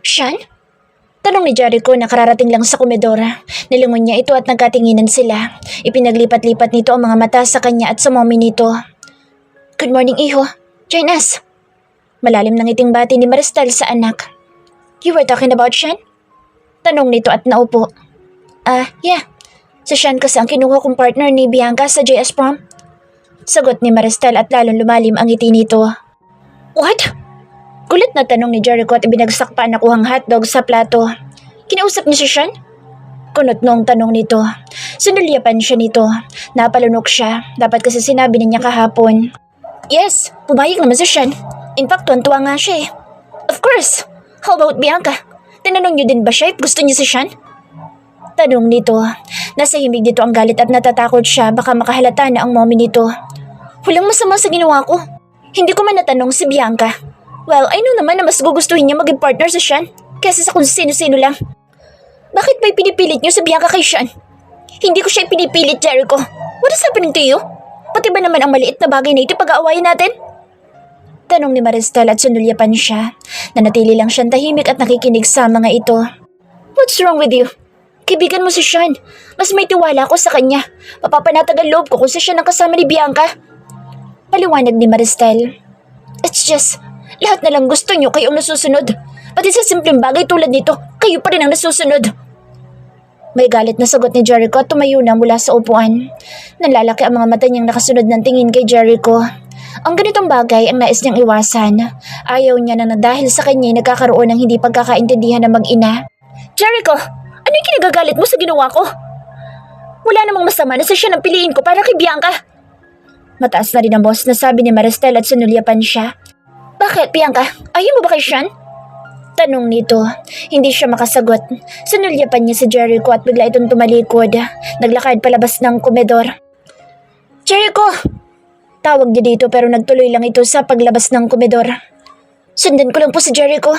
Sean? Tanong ni Jericho na kararating lang sa komedora. Nilingon niya ito at nagkatinginan sila. Ipinaglipat-lipat nito ang mga mata sa kanya at sa mommy nito. Good morning, Iho. Join us. Malalim ng ngiting bati ni Maristel sa anak. You were talking about Sean? Tanong nito at naupo. Yeah. Si Sean kasi ang kinuha kong partner ni Bianca sa JS Prom. Sagot ni Maristel at lalong lumalim ang ngiti nito. What? Gulat na tanong ni Jericho at ibinagsak pa ang nakuhang hotdog sa plato. Kinausap niya si Sean? Kunot nung tanong nito. Sinulyapan siya nito. Napalunok siya. Dapat kasi sinabi niya kahapon. Yes, pumayag naman si Sean. In fact, tuwan-tuwa nga siya eh. Of course. How about Bianca? Tinanong niyo din ba siya if gusto niya si Sean? Tanong nito. Nasa himig dito ang galit at natatakot siya baka makahalata na ang mommy nito. Walang masama sa ginawa ko. Hindi ko man natanong si Bianca. Well, I know naman na mas gugustuhin niya maging partner sa Sean kaysa sa kung sino-sino lang. Bakit ba pinipilit niyo si Bianca kay Sean? Hindi ko siya pinipilit, Jericho. What is happening to you? Pati ba naman ang maliit na bagay na ito pag-aawayan natin? Tanong ni Maristel at sunulyapan siya. Nanatili lang siyang tahimik at nakikinig sa mga ito. What's wrong with you? Kaibigan mo si Sean. Mas may tiwala ako sa kanya. Mapapanatag ang loob ko kung si Sean ang kasama ni Bianca. Paliwanag ni Maristel. It's just, lahat na lang gusto niyo kayo ang nasusunod. Pati sa simpleng bagay tulad nito, kayo pa rin ang nasusunod. May galit na sagot ni Jericho at tumayo na mula sa upuan. Nalalaki ang mga mata niyang nakasunod ng tingin kay Jericho. Ang ganitong bagay ang nais niyang iwasan. Ayaw niya na dahil sa kanya nagkakaroon ng hindi pagkakaintindihan ng mag-ina. Jericho, ano yung kinagagalit mo sa ginawa ko? Wala namang masama na sa siya ng piliin ko para kay Bianca. Mataas na rin ang boss na sabi ni Maristel at sunulyapan siya. Bakit, Bianca? Ayaw mo ba kay Sean? Tanong nito. Hindi siya makasagot. Sunulyapan niya si Jericho at bigla itong tumalikod. Naglakad palabas ng komedor. Jericho! Tawag niya dito pero nagtuloy lang ito sa paglabas ng komedor. Sundan ko lang po si Jericho.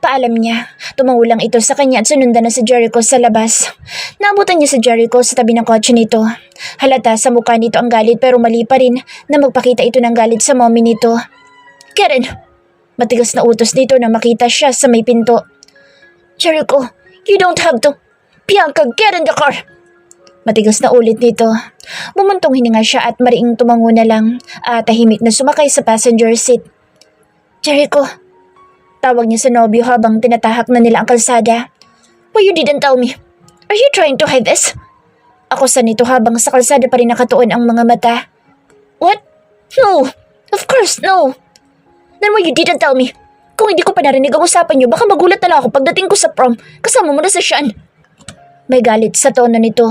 Paalam niya. Tumango lang ito sa kanya at sunundan na si Jericho sa labas. Naabutan niya si Jericho sa tabi ng kotse nito. Halata sa mukha nito ang galit pero mali pa rin na magpakita ito ng galit sa mommy nito. Karen! Matigas na utos nito na makita siya sa may pinto. Jericho, you don't have to. Bianca, get in the car! Matigas na ulit nito. Bumuntong hininga siya at mariing tumango na lang at tahimik na sumakay sa passenger seat. Jericho! Tawag niya sa nobyo habang tinatahak na nila ang kalsada. Why you didn't tell me? Are you trying to hide this? Ako sa nito habang sa kalsada pa rin nakatuon ang mga mata. What? No! Of course, no! Then why you didn't tell me? Kung hindi ko pa narinig ang usapan niyo, baka magulat na lang ako pagdating ko sa prom. Kasama mo na sa Sean. May galit sa tono nito.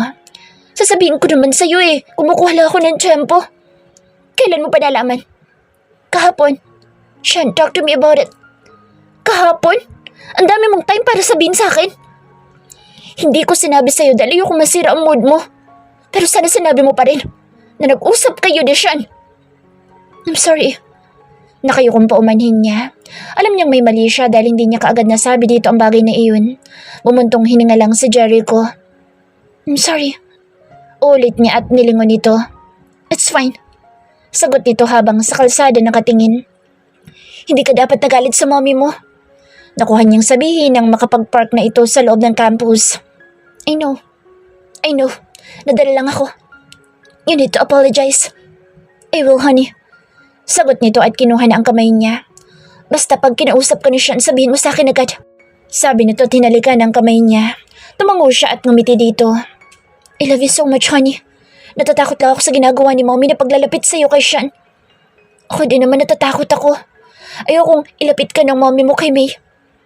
Sasabihin ko naman sa'yo eh, kumukuha lang ako ng tiyempo. Kailan mo pa nalaman? Kahapon. Sean, talk to me about it. Kahapon? Ang dami mong time para sabihin sa akin. Hindi ko sinabi sa'yo dahil ayoko masira ang mood mo. Pero sana sinabi mo pa rin na nag-usap kayo ni Sean. I'm sorry. Nakayukong paumanhin niya. Alam niyang may mali siya dahil hindi niya kaagad nasabi dito ang bagay na iyon. Bumuntong hininga lang si Jericho. I'm sorry. Ulit niya at nilingon nito. It's fine. Sagot nito habang sa kalsada nakatingin. Hindi ka dapat nagalit sa mommy mo. Nakuha niyang sabihin nang makapag-park na ito sa loob ng campus. I know. Nadala lang ako. You need to apologize. I will, honey. Sagot nito at kinuha na ang kamay niya. Basta pag kinausap ka ni Sean, sabihin mo sa akin agad. Sabi nito at hinalikan ang kamay niya. Tumango siya at ngumiti dito. I love you so much, honey. Natatakot lang ako sa ginagawa ni mommy na paglalapit sa'yo kay Sean. Ako din naman natatakot ako. Ayokong ilapit ka ng mommy mo kay May.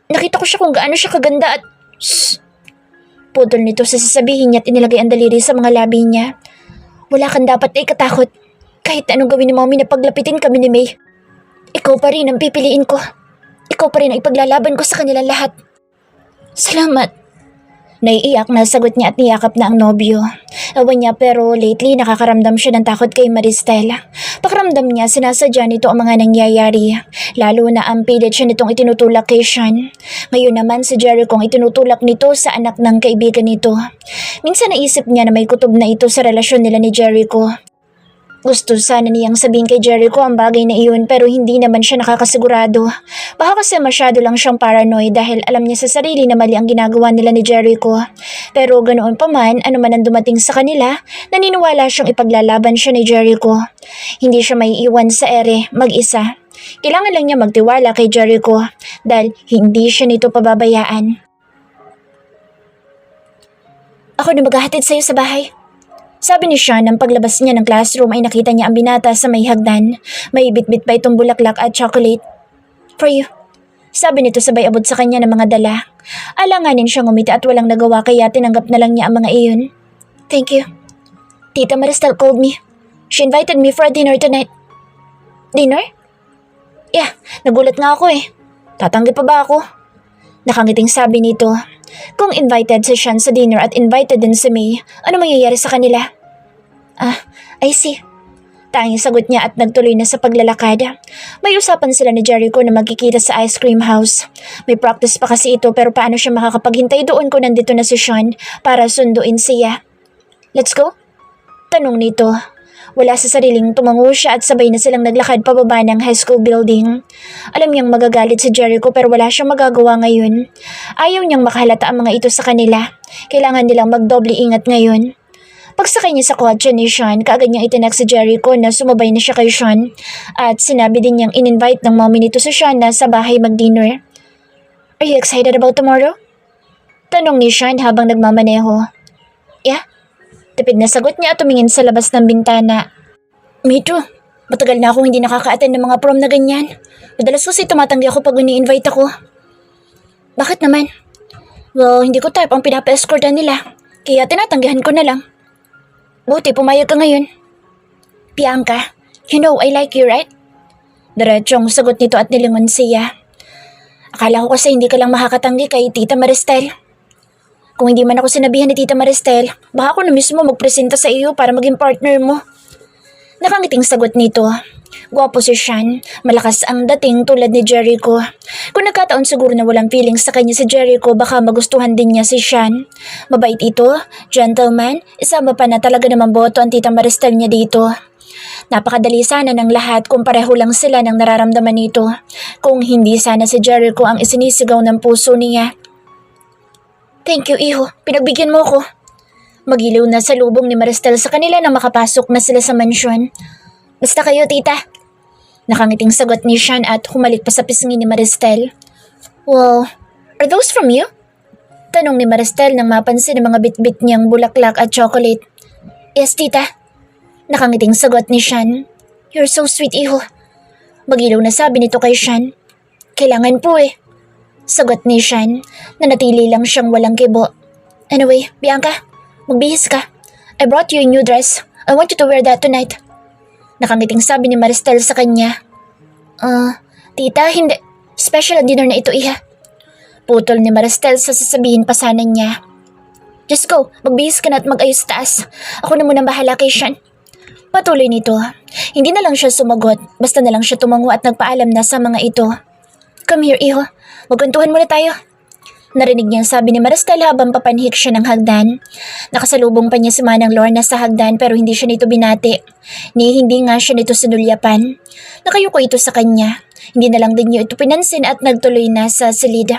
Nakita ko siya kung gaano siya kaganda at... Shh! Putol nito sa sasabihin niya at inilagay ang daliri sa mga labi niya. Wala kang dapat na ikatakot. Kahit anong gawin ni mommy na paglapitin kami ni May. Ikaw pa rin ang pipiliin ko. Ikaw pa rin ang ipaglalaban ko sa kanila lahat. Salamat. Naiiyak na sagot niya at niyakap na ang nobyo. Awan niya pero lately nakakaramdam siya ng takot kay Maristel. Pakiramdam niya sinasadya nito ang mga nangyayari. Lalo na ang pilit siya nitong itinutulak kay Sean. Ngayon naman si Jericho ang itinutulak nito sa anak ng kaibigan nito. Minsan naisip niya na may kutob na ito sa relasyon nila ni Jericho. Gusto sana niyang sabihin kay Jericho ang bagay na iyon pero hindi naman siya nakakasigurado. Baka kasi masyado lang siyang paranoid dahil alam niya sa sarili na mali ang ginagawa nila ni Jericho. Pero ganoon pa man, ano man ang dumating sa kanila, naniniwala siyang ipaglalaban siya ni Jericho. Hindi siya maiiwan sa ere, mag-isa. Kailangan lang niya magtiwala kay Jericho dahil hindi siya nito pababayaan. Ako na maghahatid sa'yo sa bahay. Sabi ni Sean nang paglabas niya ng classroom ay nakita niya ang binata sa may hagdan. May bitbit pa itong bulaklak at chocolate. For you. Sabi nito sabay abot sa kanya ng mga dala. Alanganin siyang umiti at walang nagawa kaya tinanggap na lang niya ang mga iyon. Thank you. Tita Maristel called me. She invited me for a dinner tonight. Dinner? Yeah, nagulat nga ako eh. Tatanggi pa ba ako? Nakangiting sabi nito. Kung invited si Sean sa dinner at invited din si May, ano mangyayari sa kanila? I see. Tanging sagot niya at nagtuloy na sa paglalakad. May usapan sila ni Jericho na magkikita sa ice cream house. May practice pa kasi ito pero paano siya makakapaghintay doon kung nandito na si Sean para sunduin siya? Let's go? Tanong nito. Wala sa sariling tumango siya at sabay na silang naglakad pababa ng high school building. Alam niyang magagalit si Jericho pero wala siyang magagawa ngayon. Ayaw niyang makahalata ang mga ito sa kanila. Kailangan nilang magdoble ingat ngayon. Pagsakay niya sa kotse ni Sean, kaagad niyang itinak si Jericho na sumabay na siya kay Sean. At sinabi din niyang in-invite ng mommy nito si Sean na sa bahay mag-dinner. Are you excited about tomorrow? Tanong ni Sean habang nagmamaneho. Yeah? Tipid na sagot niya at tumingin sa labas ng bintana. Me too. Matagal na akong hindi nakaka-attend ng mga prom na ganyan. Madalas kasi tumatanggi ako pag ini-invite ako. Bakit naman? Well, hindi ko type ang pinapa-escortan nila. Kaya tinatanggihan ko na lang. Buti pumayag ka ngayon. Bianca, you know I like you, right? Diretsong sagot nito at nilingon siya. Akala ko kasi hindi ka lang makakatanggi kay Tita Maristel. Kung hindi man ako sinabihan ni Tita Maristel, baka ako na mismo magpresenta sa iyo para maging partner mo. Nakangiting sagot nito. Gwapo si Sean, malakas ang dating tulad ni Jericho. Kung nagkataon siguro na walang feelings sa kanya si Jericho, baka magustuhan din niya si Sean. Mabait ito, gentleman, isama pa na talaga naman boto ang Tita Maristel niya dito. Napakadali sana ng lahat kung pareho lang sila ng nararamdaman nito. Kung hindi sana si Jericho ang isinisigaw ng puso niya. Thank you, iho. Pinagbigyan mo ko. Magiliw na sa lubong ni Maristel sa kanila na makapasok na sila sa mansyon. Basta kayo, tita. Nakangiting sagot ni Sean at humalik pa sa pisngi ni Maristel. Wow, are those from you? Tanong ni Maristel nang mapansin ang mga bitbit niyang bulaklak at chocolate. Yes, tita. Nakangiting sagot ni Sean. You're so sweet, iho. Magilaw na sabi nito kay Sean. Kailangan po eh. Sagot ni Sean, na natili lang siyang walang kibo. Anyway, Bianca, magbihis ka. I brought you a new dress. I want you to wear that tonight. Nakangiting sabi ni Maristel sa kanya. Tita, hindi. Special ang dinner na ito, iha. Putol ni Maristel sa sasabihin pa sana niya. Just go, magbihis ka na at mag-ayos taas. Ako na munang bahala kay Sean. Patuloy nito. Hindi na lang siya sumagot, basta na lang siya tumango at nagpaalam na sa mga ito. Come here, iho. Magkwentuhan muna tayo. Narinig niyang sabi ni Maristel habang papanhik siya ng hagdan. Nakasalubong pa niya si Manang Lorna sa hagdan pero hindi siya nito binati. Hindi nga siya nito sinulyapan. Nakayuko ito sa kanya. Hindi na lang din niya ito pinansin at nagtuloy na sa silid.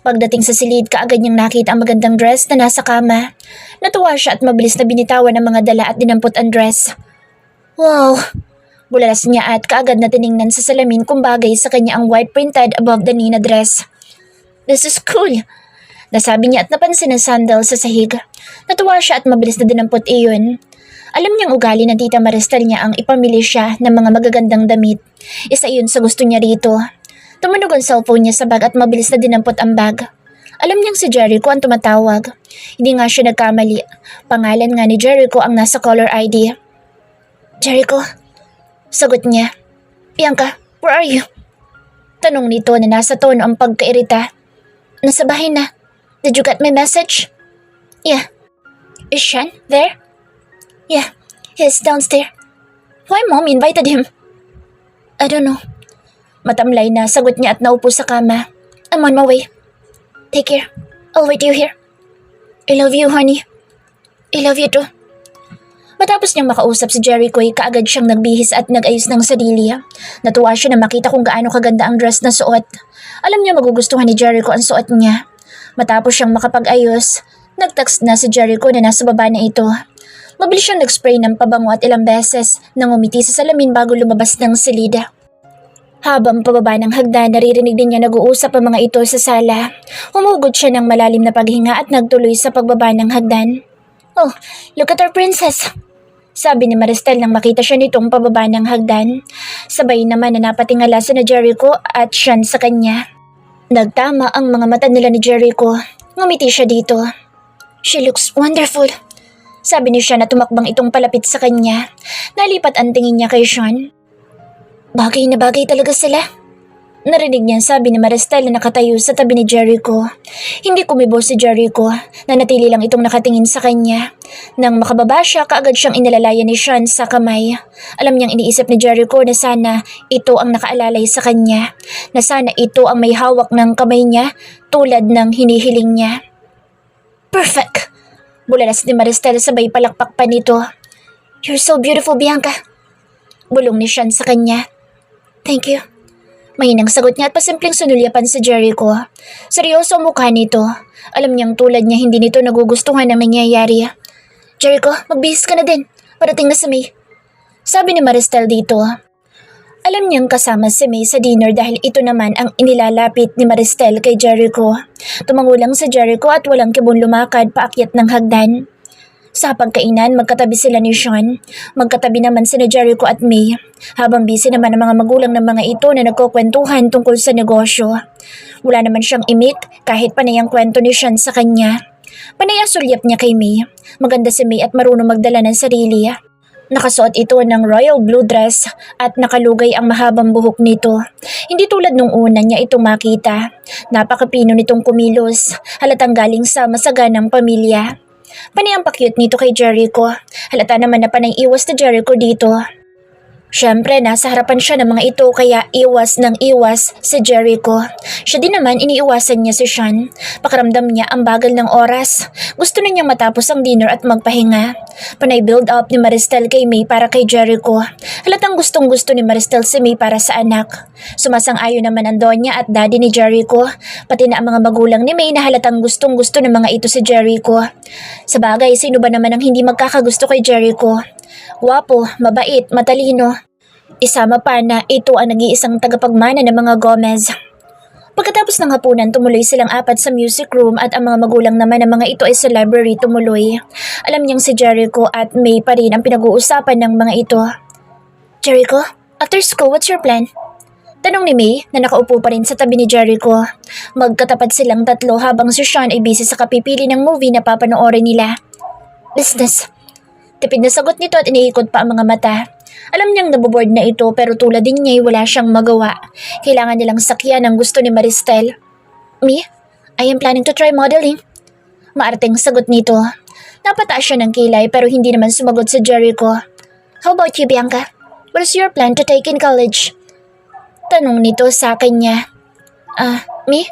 Pagdating sa silid, kaagad niyang nakita ang magandang dress na nasa kama. Natuwa siya at mabilis na binitawan ang mga dala at dinampot ang dress. Wow! Bulalas niya at kaagad na tiningnan sa salamin kung bagay sa kanya ang white printed above the knee na dress. This is cool! Nasabi niya at napansin ang sandal sa sahig. Natuwa siya at mabilis na dinampot iyon. Alam niyang ugali ng Tita Maristel niya ang ipamili siya ng mga magagandang damit. Isa iyon sa gusto niya rito. Tumunog ang cellphone niya sa bag at mabilis na dinampot ang bag. Alam niyang si Jericho ang tumatawag. Hindi nga siya nagkamali. Pangalan nga ni Jericho ang nasa caller ID. Jericho? Sagot niya. Bianca, where are you? Tanong nito na nasa tono ang pagkairita. Nasa bahay na. Did you get my message? Yeah. Is Sean there? Yeah, he's downstairs. Why mom invited him? I don't know. Matamlay na sagot niya at naupo sa kama. I'm on my way. Take care. I'll wait you here. I love you, honey. I love you too. Matapos niyang makausap si Jericho ay kaagad siyang nagbihis at nag-ayos ng sarili. Natuwa siya na makita kung gaano kaganda ang dress na suot. Alam niya magugustuhan ni Jericho ang suot niya. Matapos siyang makapag-ayos, nag-text na si Jericho na nasa baba na ito. Mabilis siyang nag-spray ng pabango at ilang beses nang umiti sa salamin bago lumabas ng silid. Habang pababa ng hagdan, naririnig din niya nag-uusap ang mga ito sa sala. Humugod siya ng malalim na paghinga at nagtuloy sa pagbaba ng hagdan. "Oh, look at our princess!" sabi ni Maristel nang makita siya nitong pababa ng hagdan. Sabay naman na napatingala si na Jericho at Sean sa kanya. Nagtama ang mga mata nila ni Jericho. Ngumiti siya dito. "She looks wonderful," sabi ni Sean na tumakbang itong palapit sa kanya. Nalipat ang tingin niya kay Sean. "Bagay na bagay talaga sila." Narinig niya sabi ni Maristel na nakatayo sa tabi ni Jericho. Hindi kumibo si Jericho, nanatili lang itong nakatingin sa kanya. Nang makababa siya, kaagad siyang inalalayan ni Sean sa kamay. Alam niyang iniisip ni Jericho na sana ito ang nakaalalay sa kanya, na sana ito ang may hawak ng kamay niya tulad ng hinihiling niya. "Perfect!" bulalas ni Maristel sabay palakpak pa nito. "You're so beautiful, Bianca," bulong ni Sean sa kanya. "Thank you." Mahinang sagot niya at pasimpleng sunulyapan si Jericho. Seryoso ang mukha nito. Alam niyang tulad niya hindi nito nagugustuhan ang nangyayari. "Jericho, magbihis ka na din. Parating na si May," sabi ni Maristel dito. Alam niyang kasama si May sa dinner dahil ito naman ang inilalapit ni Maristel kay Jericho. Tumangulang si Jericho at walang kibon lumakad paakyat ng hagdan. Sa pagkainan, magkatabi sila ni Sean. Magkatabi naman sina Jericho at May. Habang busy naman ang mga magulang ng mga ito na nagkukwentuhan tungkol sa negosyo. Wala naman siyang imik kahit panay ang kwento ni Sean sa kanya. Panay ang sulyap niya kay May. Maganda si May at marunong magdala ng sarili. Nakasuot ito ng royal blue dress at nakalugay ang mahabang buhok nito. Hindi tulad nung una niya itong makita. Napakapino nitong kumilos, halatang galing sa masaganang pamilya. Panay ang pakyut nito kay Jericho. Halata naman na panay iwas na Jericho dito. Siyempre, nasa harapan siya ng mga ito kaya iwas ng iwas si Jericho. Siya din naman iniiwasan niya si Sean. Pakiramdam niya ang bagal ng oras. Gusto na niyang matapos ang dinner at magpahinga. Panay build up ni Maristel kay May para kay Jericho. Halatang gustong gusto ni Maristel si May para sa anak. Sumasang-ayon naman ang donya at daddy ni Jericho. Pati na ang mga magulang ni May na halatang gustong gusto ng mga ito si Jericho. Sa bagay, sino ba naman ang hindi magkakagusto kay Jericho? Guwapo, mabait, matalino. Isama pa na ito ang nag-iisang tagapagmana ng mga Gomez. Pagkatapos ng hapunan, tumuloy silang apat sa music room at ang mga magulang naman ng mga ito ay sa library tumuloy. Alam niyang si Jericho at May pa rin ang pinag-uusapan ng mga ito. "Jericho, after school, what's your plan?" tanong ni May na nakaupo pa rin sa tabi ni Jericho. Magkatapat silang tatlo habang si Sean ay busy sa kapipili ng movie na papanoorin nila. "Business." Tipid na sagot nito at iniikot pa ang mga mata. Alam niyang naboboard na ito pero tulad din niya ay wala siyang magawa. Kailangan nilang sakyan ang gusto ni Maristel. "Me? I am planning to try modeling." Maarteng sagot nito. Napataas siya ng kilay pero hindi naman sumagot si Jericho. "How about you, Bianca? What is your plan to take in college?" tanong nito sa kanya. Me?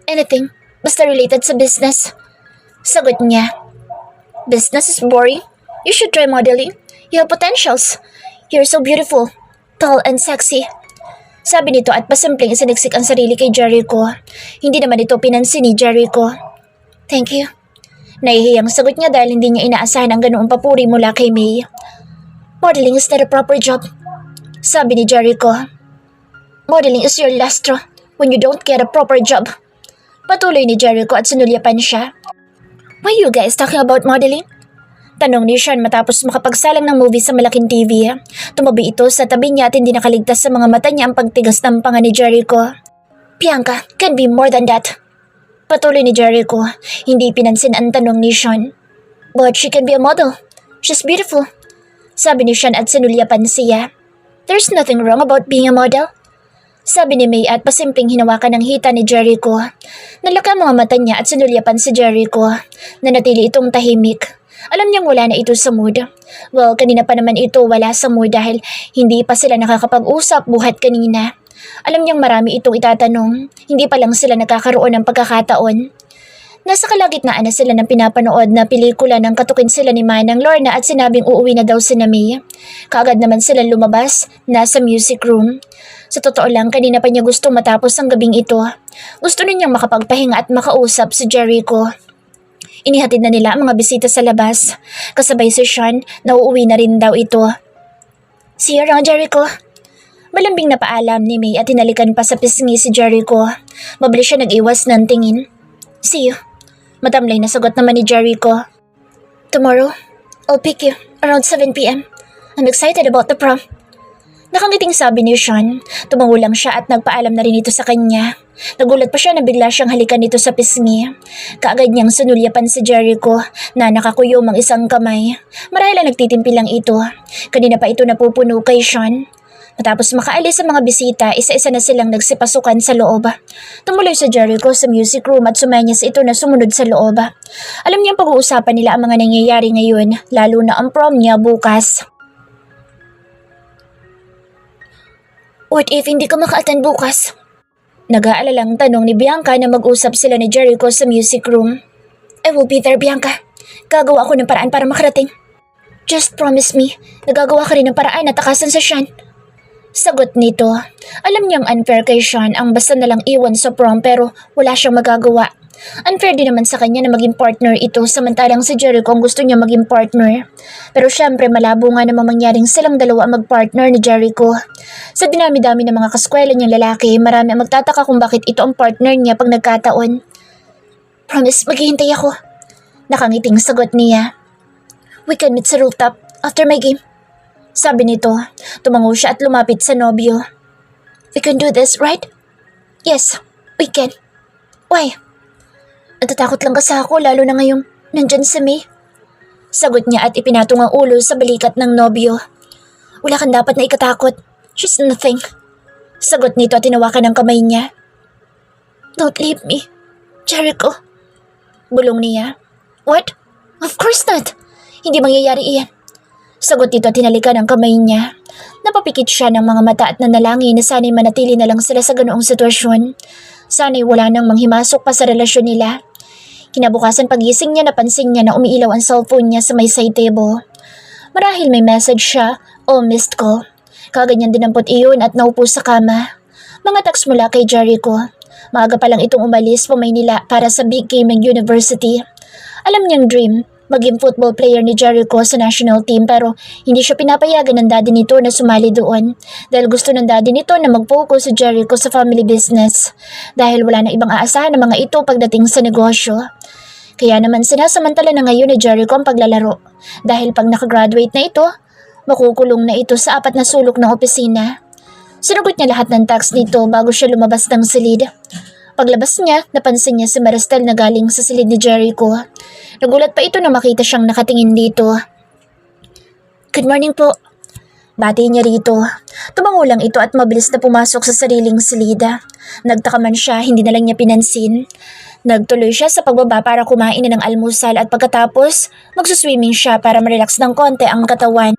Anything. Basta related sa business." Sagot niya. "Business is boring. You should try modeling. You have potentials. You're so beautiful, tall and sexy." Sabi nito at pasimpleng isiniksik ang sarili kay Jericho. Hindi naman ito pinansin ni Jericho. "Thank you." Nahihiyang sagot niya dahil hindi niya inaasahan ang ganoong papuri mula kay May. "Modeling is not a proper job," sabi ni Jericho. "Modeling is your last straw when you don't get a proper job." Patuloy ni Jericho at sinulyapan siya. "Why you guys talking about modeling?" tanong ni Sean matapos makapagsalang ng movie sa malaking TV. Tumabi ito sa tabi niya at hindi nakaligtas sa mga mata niya ang pagtigas ng panga ni Jericho. "Bianca can be more than that." Patuloy ni Jericho. Hindi pinansin ang tanong ni Sean. "But she can be a model. She's beautiful," sabi ni Sean at sinulyapan siya. "There's nothing wrong about being a model," sabi ni May at pasimpleng hinawakan ng hita ni Jericho. Nalaka ang mga mata niya at sinulyapan si Jericho. Nanatili itong tahimik. Alam niyang wala na ito sa mood. Well, kanina pa naman ito wala sa mood dahil hindi pa sila nakakapag-usap buhat kanina. Alam niyang marami itong itatanong. Hindi pa lang sila nakakaroon ng pagkakataon. Nasa kalagitnaan na sila ng pinapanood na pelikula nang katukin sila ni Manang Lorna at sinabing uuwi na daw si May. Kaagad naman sila lumabas, nasa music room. Sa totoo lang, kanina pa niya gustong matapos ang gabing ito. Gusto na niyang makapagpahinga at makausap si Jericho. Inihatid na nila ang mga bisita sa labas. Kasabay si Sean na uuwi na rin daw ito. See you around, Jericho. Malambing na paalam ni May at hinalikan pa sa pisngi si Jericho. Mabilis siya nag-iwas ng tingin. See you. Matamlay na sagot naman ni Jericho. Tomorrow, I'll pick you around 7 p.m. I'm excited about the prom. Nakangiting sabi ni Sean. Tumango lang siya at nagpaalam na rin ito sa kanya. Nagulat pa siya na bigla siyang halikan nito sa pisngi. Kaagad niyang sunulyapan si Jericho na nakakuyom ang isang kamay. Marahil ang nagtitimpi lang ito. Kanina pa ito napupuno kay Sean. Matapos makaalis sa mga bisita, isa-isa na silang nagsipasukan sa loob. Tumuloy sa Jericho sa music room at sumenyas ito na sumunod sa loob. Alam niyang pag-uusapan nila ang mga nangyayari ngayon, lalo na ang prom niya bukas. What if hindi ka maka-attend bukas? Nag-aalalang tanong ni Bianca na mag-usap sila ni Jericho sa music room. I will be there, Bianca. Gagawa ako ng paraan para makarating. Just promise me, nagagawa ka rin ng paraan na takasan sa Sean. Sagot nito. Alam niyang unfair kay Sean ang basta nalang iwan sa prom pero wala siyang magagawa. Unfair din naman sa kanya na maging partner ito samantalang si Jericho ang gusto niya maging partner. Pero syempre malabo nga namang mangyaring silang dalawa ang mag-partner ni Jericho. Sa dinami-dami ng mga kaskwela niyang lalaki, marami ang magtataka kung bakit ito ang partner niya pag nagkataon. Promise, maghihintay ako. Nakangiting sagot niya. We can meet sa rooftop after my game. Sabi nito, tumango siya at lumapit sa nobyo. We can do this, right? Yes, we can. Why? Natatakot lang kasi ako lalo na ngayong nandyan si May. Sagot niya at ipinatong ang ulo sa balikat ng nobyo. Wala kang dapat na ikatakot. She's nothing. Sagot nito at tinawakan ng kamay niya. Don't leave me, Jericho. Bulong niya. What? Of course not. Hindi mangyayari iyan. Sagot nito at tinalikan ang kamay niya. Napapikit siya ng mga mata at nanalangin na sana'y manatili na lang sila sa ganoong sitwasyon. Sana'y wala nang manghimasok pa sa relasyon nila. Kinabukasan pagising niya napansin niya na umiilaw ang cellphone niya sa may side table. Marahil may message siya o missed call. Kaganyan dinampot iyon at naupo sa kama. Mga text mula kay Jericho. Maaga pa lang itong umalis pa Maynila para sa Big Game ng University. Alam niyang dream maging football player ni Jericho sa national team pero hindi siya pinapayagan ng daddy nito na sumali doon dahil gusto ng daddy nito na mag-focus si Jericho sa family business dahil wala na ibang aasahan ng mga ito pagdating sa negosyo. Kaya naman sinasamantala na ngayon ni Jericho ang paglalaro dahil pag nakagraduate na ito, makukulong na ito sa 4 na sulok ng opisina. Sinugot niya lahat ng tax nito bago siya lumabas ng silid. Paglabas niya, napansin niya si Maristel na galing sa silid ni Jericho. Nagulat pa ito na makita siyang nakatingin dito. Good morning po. Bati niya rito. Tumango lang ito at mabilis na pumasok sa sariling silida. Nagtaka man siya, hindi na lang niya pinansin. Nagtuloy siya sa pagbaba para kumain ng almusal at pagkatapos, magsuswimming siya para ma-relax ng konti ang katawan.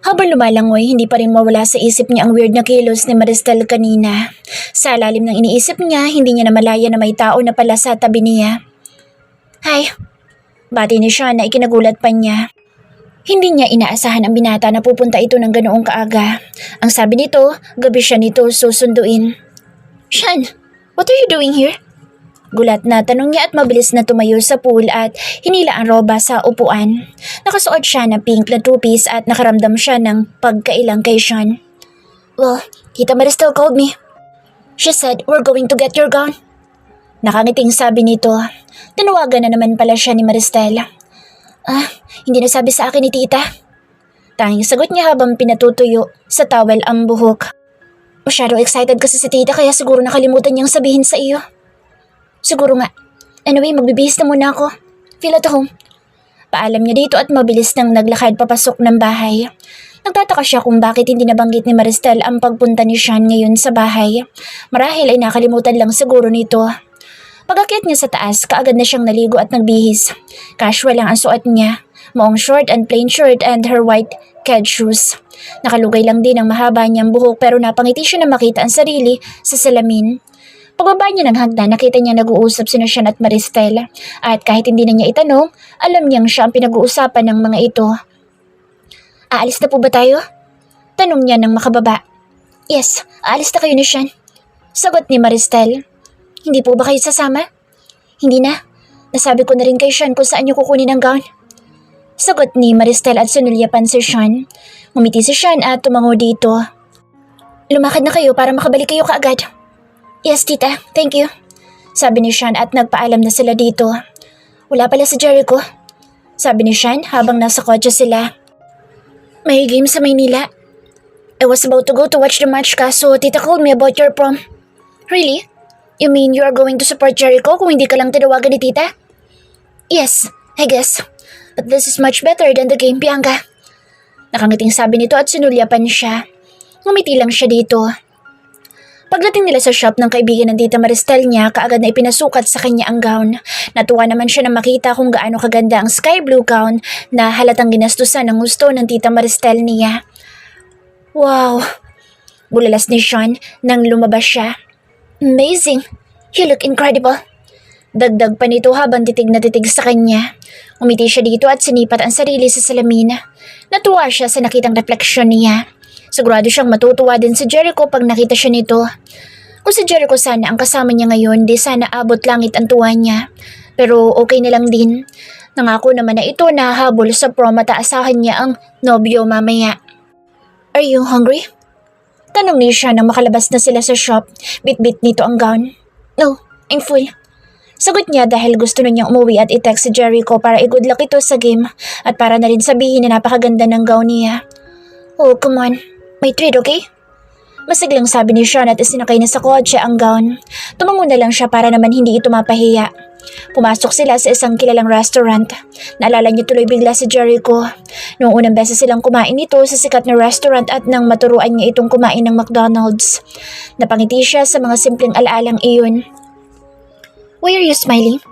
Habang lumalangoy, hindi pa rin mawala sa isip niya ang weird na kilos ni Maristel kanina. Sa lalim ng iniisip niya, hindi niya namalaya na may tao na pala sa tabi niya. Hi. Bati ni Sean na ikinagulat pa niya. Hindi niya inaasahan ang binata na pupunta ito ng ganoong kaaga. Ang sabi nito, gabi siya nito susunduin. Sean, what are you doing here? Gulat na tanong niya at mabilis na tumayo sa pool at hinila ang roba sa upuan. Nakasuot siya ng pink na two-piece at nakaramdam siya ng pagkailang kay Sean. Well, Tita Maristel called me. She said we're going to get your gown. Nakangiting sabi nito. Tinawagan na naman pala siya ni Maristel. Hindi nasabi sa akin ni Tita. Tanging sagot niya habang pinatutuyo sa towel ang buhok. Masyado excited kasi si Tita kaya siguro nakalimutan niyang sabihin sa iyo. Siguro nga. Anyway, magbibihis na muna ako. Feel at home. Paalam niya dito at mabilis nang naglakad papasok ng bahay. Nagtataka siya kung bakit hindi nabanggit ni Maristel ang pagpunta ni Sean ngayon sa bahay. Marahil ay nakalimutan lang siguro nito. Pag-akyat niya sa taas, kaagad na siyang naligo at nagbihis. Casual lang ang suot niya. Maong short and plain shirt and her white ked shoes. Nakalugay lang din ang mahaba niyang buhok pero napangiti siya na makita ang sarili sa salamin. Pagbaba niya ng hagdan, nakita niya nag-uusap sina Sean at Maristel. At kahit hindi na niya itanong, alam niyang siya ang pinag-uusapan ng mga ito. Aalis na po ba tayo? Tanong niya ng makababa. Yes, aalis na kayo ni Sean. Sagot ni Maristel. Hindi po ba kayo sasama? Hindi na. Nasabi ko na rin kay Sean kung saan niyo kukunin ang gown. Sagot ni Maristel at sinulyapan si Sean. Ngumiti si Sean at tumango dito. Lumakad na kayo para makabalik kayo kaagad. Yes, tita. Thank you. Sabi ni Sean at nagpaalam na sila dito. Wala pala si Jericho. Sabi ni Sean habang nasa kotse sila. May game sa Maynila. I was about to go to watch the match kaso tita called me about your prom. Really? You mean you are going to support Jericho kung hindi ka lang tinawagan ni tita? Yes, I guess. But this is much better than the game, Bianca. Nakangiting sabi nito at sinulyapan siya. Ngumiti lang siya dito. Pagdating nila sa shop ng kaibigan ng tita Maristel niya, kaagad na ipinasukat sa kanya ang gown. Natuwa naman siya na makita kung gaano kaganda ang sky blue gown na halatang ginastusan ng gusto ng tita Maristel niya. Wow! Bulalas ni Sean nang lumabas siya. Amazing! You look incredible! Dagdag pa nito habang titig na titig sa kanya. Umiti siya dito at sinipat ang sarili sa salamin. Natuwa siya sa nakitang refleksyon niya. Sigurado siyang matutuwa din si Jericho pag nakita siya nito. Kung si Jericho sana ang kasama niya ngayon, di sana abot langit ang tuwa niya. Pero okay na lang din. Nangako naman na ito na habol sa prom at aasahan niya ang nobyo mamaya. Are you hungry? Tanong niya siya nang makalabas na sila sa shop. Bit-bit nito ang gown. No, I'm full. Sagot niya dahil gusto na niyang umuwi at i-text si Jericho para i-good luck ito sa game at para na rin sabihin na napakaganda ng gown niya. Oh, come on. May treat, okay? Masiglang sabi ni Sean at isinakay na sa kotse ang gown. Tumango na lang siya para naman hindi ito mapahiya. Pumasok sila sa isang kilalang restaurant. Naalala niya tuloy bigla si Jericho. Noong unang beses silang kumain ito sa sikat na restaurant at nang maturuan niya itong kumain ng McDonald's. Napangiti siya sa mga simpleng alaalang iyon. Why are you smiling?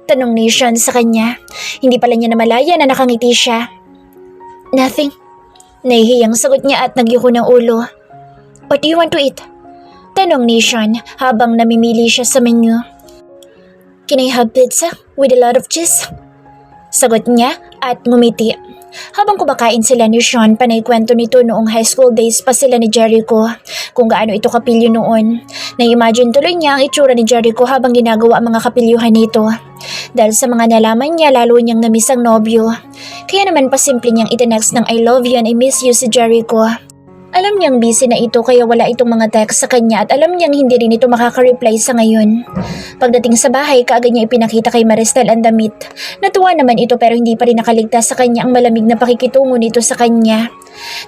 Tanong ni Sean sa kanya. Hindi pala niya namalaya na nakangiti siya. Nothing. Nahihiyang sagot niya at nagyuko ng ulo. What do you want to eat? Tanong ni Sean habang namimili siya sa menu. Can I have pizza with a lot of cheese? Sagot niya at ngumiti. Habang kumakain sila ni Sean, panay kwento nito noong high school days pa sila ni Jericho, kung gaano ito kapilyo noon. Na-imagine tuloy niya ang itsura ni Jericho habang ginagawa ang mga kapilyuhan nito. Dahil sa mga nalaman niya, lalo niyang namiss ang nobyo. Kaya naman pasimple niyang itinext ng I love you and I miss you si Jericho. Alam niyang busy na ito kaya wala itong mga text sa kanya at alam niyang hindi rin ito makaka-reply sa ngayon. Pagdating sa bahay, kaagad niya ipinakita kay Maristel ang damit. Natuwa naman ito pero hindi pa rin nakaligtas sa kanya ang malamig na pakikitungo nito sa kanya.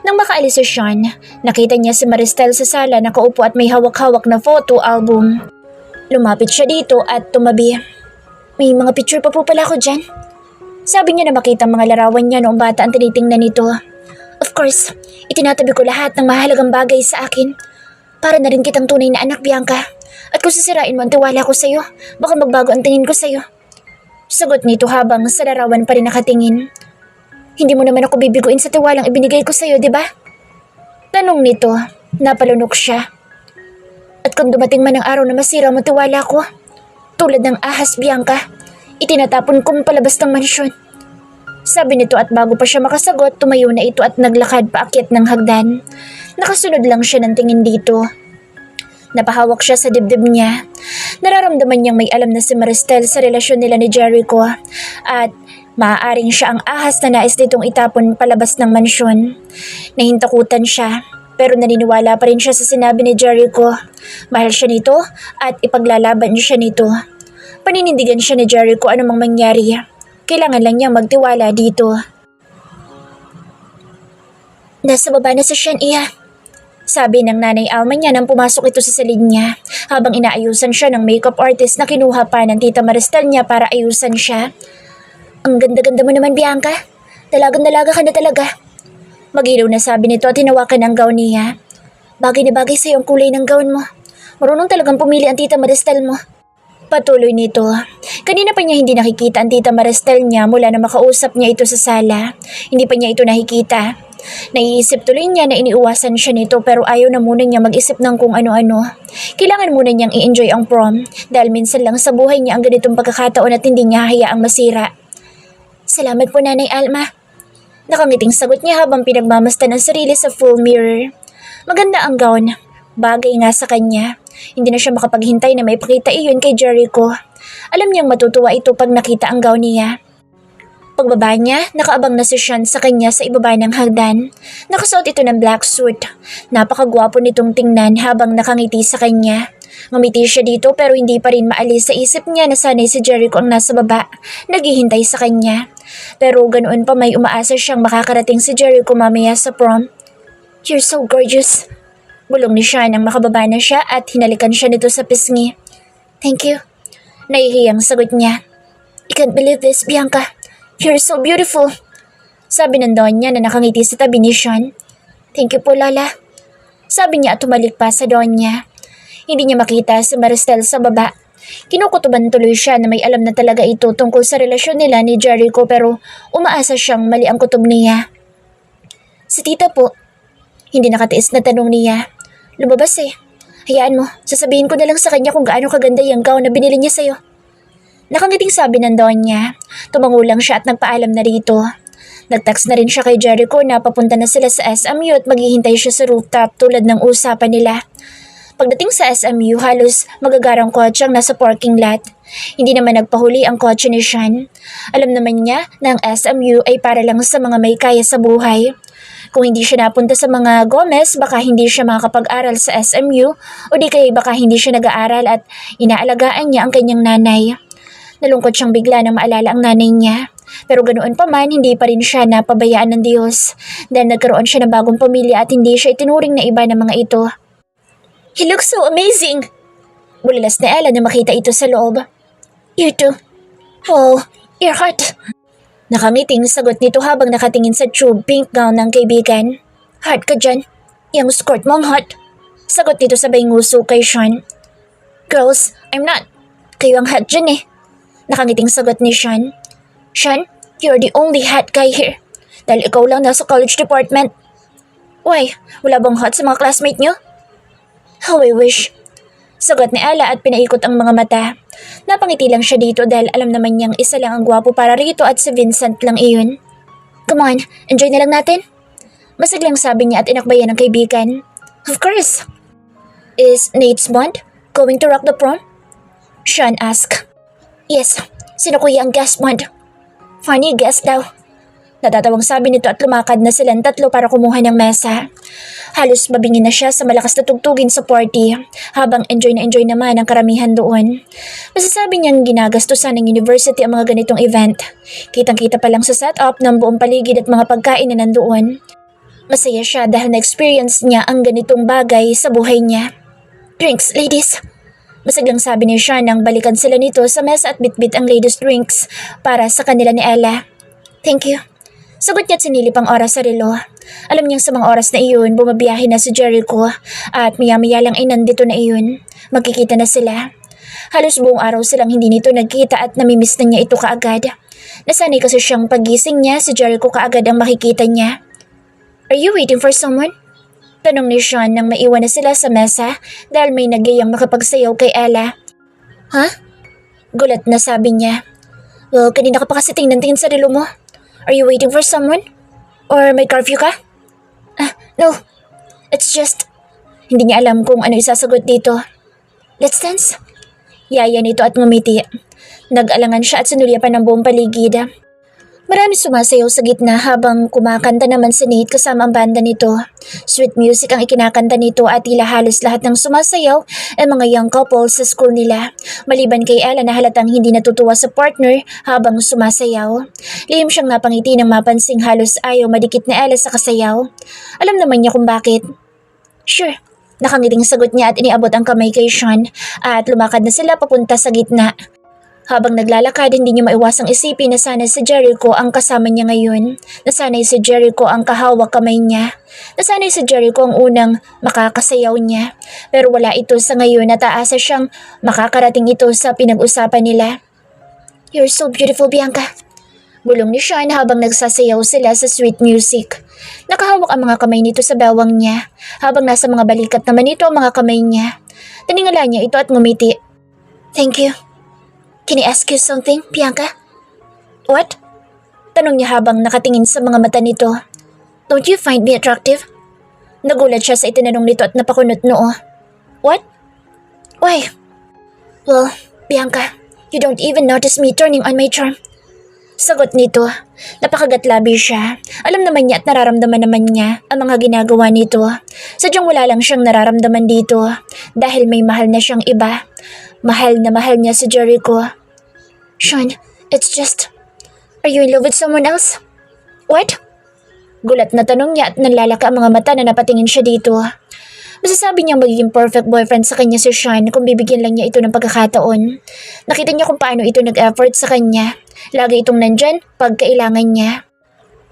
Nang makaalis si Sean, nakita niya si Maristel sa sala nakaupo at may hawak-hawak na photo album. Lumapit siya dito at tumabi. May mga picture pa po pala ako dyan. Sabi niya na makita mga larawan niya noong bata ang tinitingnan nito. Of course, itinatabi ko lahat ng mahalagang bagay sa akin. Para na rin kitang tunay na anak, Bianca. At kung sisirain mo ang tiwala ko sa'yo, baka magbago ang tingin ko sa'yo. Sagot nito habang sa larawan pa rin nakatingin. Hindi mo naman ako bibiguin sa tiwalang ibinigay ko sa'yo, di ba? Tanong nito, napalunok siya. At kung dumating man ang araw na masira mo tiwala ko, tulad ng ahas, Bianca, itinatapon kong palabas ng mansyon. Sabi nito at bago pa siya makasagot, tumayo na ito at naglakad paakyat ng hagdan. Nakasunod lang siya ng tingin dito. Napahawak siya sa dibdib niya. Nararamdaman niyang may alam na si Maristel sa relasyon nila ni Jericho at maaaring siya ang ahas na nais nitong itapon palabas ng mansyon. Nahintakutan siya pero naniniwala pa rin siya sa sinabi ni Jericho. Mahal siya nito at ipaglalaban siya nito. Paninindigan siya ni Jericho anumang mangyari. Kailangan lang niya magtiwala dito. Nasa baba na si Sean, Iha. Sabi ng nanay Alma niya nang pumasok ito sa silid niya habang inaayusan siya ng makeup artist na kinuha pa ng tita Maristel niya para ayusan siya. Ang ganda-ganda mo naman, Bianca. Dalagang-dalaga ka na talaga. Magilaw na sabi nito at hinawakan ang gown niya. Bagay na bagay sa'yo ang kulay ng gown mo. Marunong talagang pumili ang tita Maristel mo. Patuloy nito. Kanina pa niya hindi nakikita ang tita Maristel niya mula na makausap niya ito sa sala. Hindi pa niya ito nakikita. Naiisip tuloy niya na iniiwasan siya nito pero ayaw na muna niya mag-isip ng kung ano-ano. Kailangan muna niyang i-enjoy ang prom dahil minsan lang sa buhay niya ang ganitong pagkakataon at hindi niya hayaang masira. Salamat po Nanay Alma. Nakangiting sagot niya habang pinagmamasdan ang sarili sa full mirror. Maganda ang gown. Bagay nga sa kanya. Hindi na siya makapaghintay na may pakita iyon kay Jericho. Alam niyang matutuwa ito pag nakita ang gown niya. Pagbaba niya, nakaabang na si Sean sa kanya sa ibaba ng hagdan. Nakasuot ito ng black suit. Napakagwapo nitong tingnan habang nakangiti sa kanya. Ngumiti siya dito pero hindi pa rin maalis sa isip niya na sanay si Jericho ang nasa baba, naghihintay sa kanya. Pero ganoon pa may umaasa siyang makakarating si Jericho mamaya sa prom. You're so gorgeous. Bulong ni Sean nang makababa na siya at hinalikan siya nito sa pisngi. Thank you. Nahihiyang sagot niya. I can't believe this, Bianca. You're so beautiful. Sabi ng Donya na nakangiti sa tabi ni Sean. Thank you po, Lola. Sabi niya at tumalik pa sa Donya. Hindi niya makita si Maricel sa baba. Kinukutuban tuloy siya na may alam na talaga ito tungkol sa relasyon nila ni Jericho pero umaasa siyang mali ang kutob niya. Si tita po. Hindi nakatiis na tanong niya. Lumabas eh. Hayaan mo, sasabihin ko na lang sa kanya kung gaano kaganda yung gown na binili niya sa'yo. Nakangiting sabi ng Donya. Tumango lang siya at nagpaalam na rito. Nag-text na rin siya kay Jericho na papunta na sila sa SMU at maghihintay siya sa rooftop tulad ng usapan nila. Pagdating sa SMU, halos magagarang kotse ang nasa parking lot. Hindi naman nagpahuli ang kotse ni Sean. Alam naman niya na ang SMU ay para lang sa mga may kaya sa buhay. Kung hindi siya napunta sa mga Gomez, baka hindi siya makakapag-aral sa SMU o di kaya baka hindi siya nag-aaral at inaalagaan niya ang kanyang nanay. Nalungkot siyang bigla nang maalala ang nanay niya. Pero ganoon pa man, hindi pa rin siya napabayaan ng Diyos dahil nagkaroon siya ng bagong pamilya at hindi siya itinuring na iba ng mga ito. He looks so amazing! Bulilas na Ella na makita ito sa loob. You too. Oh, your heart. Nakangiting sagot nito habang nakatingin sa tube pink gown ng kaibigan. Heart ka dyan. Yung skirt mong hot. Sagot nito sabay nguso kay Sean. Girls, I'm not. Kayo ang hot dyan eh. Nakangiting sagot ni Sean. Sean, you're the only hot guy here. Dahil ikaw lang nasa college department. Why, wala bang hot sa mga classmate nyo? How I wish. Sagot ni Ella at pinaikot ang mga mata. Napangiti lang siya dito dahil alam naman niyang isa lang ang gwapo para rito at si Vincent lang iyon. Come on, enjoy na lang natin. Masiglang sabi niya at inakbayan ng kaibigan. Of course. Is Nate's Bond going to rock the prom? Sean asked. Yes, sino kuya ang guest bond? Funny guest daw. Natatawang sabi nito at lumakad na silang tatlo para kumuha ng mesa. Halos mabingin na siya sa malakas na tugtugin sa party, habang enjoy na enjoy naman ang karamihan doon. Masasabi niyang ginagastusan ng university ang mga ganitong event. Kitang-kita pa lang sa setup ng buong paligid at mga pagkain na nandoon. Masaya siya dahil na-experience niya ang ganitong bagay sa buhay niya. Drinks, ladies! Masiglang sabi ni Sean nang balikan sila nito sa mesa at bitbit ang ladies' drinks para sa kanila ni Ella. Thank you. Sagot niya at sinilip ang oras sa relo. Alam niyang sa mga oras na iyon, bumabiyahe na si Jericho at maya-maya lang ay nandito na iyon. Magkikita na sila. Halos buong araw silang hindi nito nagkita at namimiss na niya ito kaagad. Nasanay kasi siyang pagising niya, si Jericho kaagad ang makikita niya. Are you waiting for someone? Tanong ni Sean nang maiwan na sila sa mesa dahil may nagayang makapagsayaw kay Ella. Huh? Gulat na sabi niya. Well, kanina ka pa kasi tingnan-tingin sa relo mo. Are you waiting for someone? Or may curfew ka? No. It's just... Hindi niya alam kung ano isasagot dito. Let's dance. Yaya nito at ngumiti. Nag-alangan siya at sinulya pa ng buong paligid. Marami sumasayaw sa gitna habang kumakanta naman si Nate kasama ang banda nito. Sweet music ang ikinakanta nito at tila halos lahat ng sumasayaw ay mga young couple sa school nila. Maliban kay Ella na halatang hindi natutuwa sa partner habang sumasayaw. Lihim siyang napangiti nang mapansing halos ayaw madikit na Ella sa kasayaw. Alam naman niya kung bakit. Sure. Nakangiting sagot niya at iniabot ang kamay kay Sean at lumakad na sila papunta sa gitna. Habang naglalakad, hindi niya maiwasang isipin na sana si Jericho ang kasama niya ngayon. Nasanay si Jericho ang kahawak kamay niya. Nasanay si Jericho ang unang makakasayaw niya. Pero wala ito sa ngayon at aasa siyang makakarating ito sa pinag-usapan nila. You're so beautiful, Bianca. Bulong ni Sean habang nagsasayaw sila sa sweet music. Nakahawak ang mga kamay nito sa bawang niya, habang nasa mga balikat naman nito ang mga kamay niya. Tiningala niya ito at ngumiti. Thank you. Can I ask you something, Bianca? What? Tanong niya habang nakatingin sa mga mata nito. Don't you find me attractive? Nagulat siya sa itinanong nito at napakunot noo. What? Why? Well, Bianca, you don't even notice me turning on my charm. Sagot nito. Napakagatlabi siya. Alam naman niya at nararamdaman naman niya ang mga ginagawa nito. Sadyang wala lang siyang nararamdaman dito dahil may mahal na siyang iba. Mahal na mahal niya si Jericho. Sean, it's just... Are you in love with someone else? What? Gulat na tanong niya at nanlalaka ang mga mata na napatingin siya dito. Masasabi niyang magiging perfect boyfriend sa kanya si Sean kung bibigyan lang niya ito ng pagkakataon. Nakita niya kung paano ito nag-effort sa kanya. Lagi itong nandyan pag kailangan niya.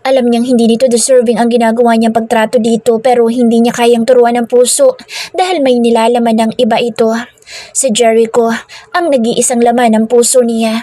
Alam niyang hindi nito deserving ang ginagawa niyang pagtrato dito pero hindi niya kayang turuan ng puso dahil may nilalaman ng iba ito. Si Jericho ang nag-iisang laman ng puso niya.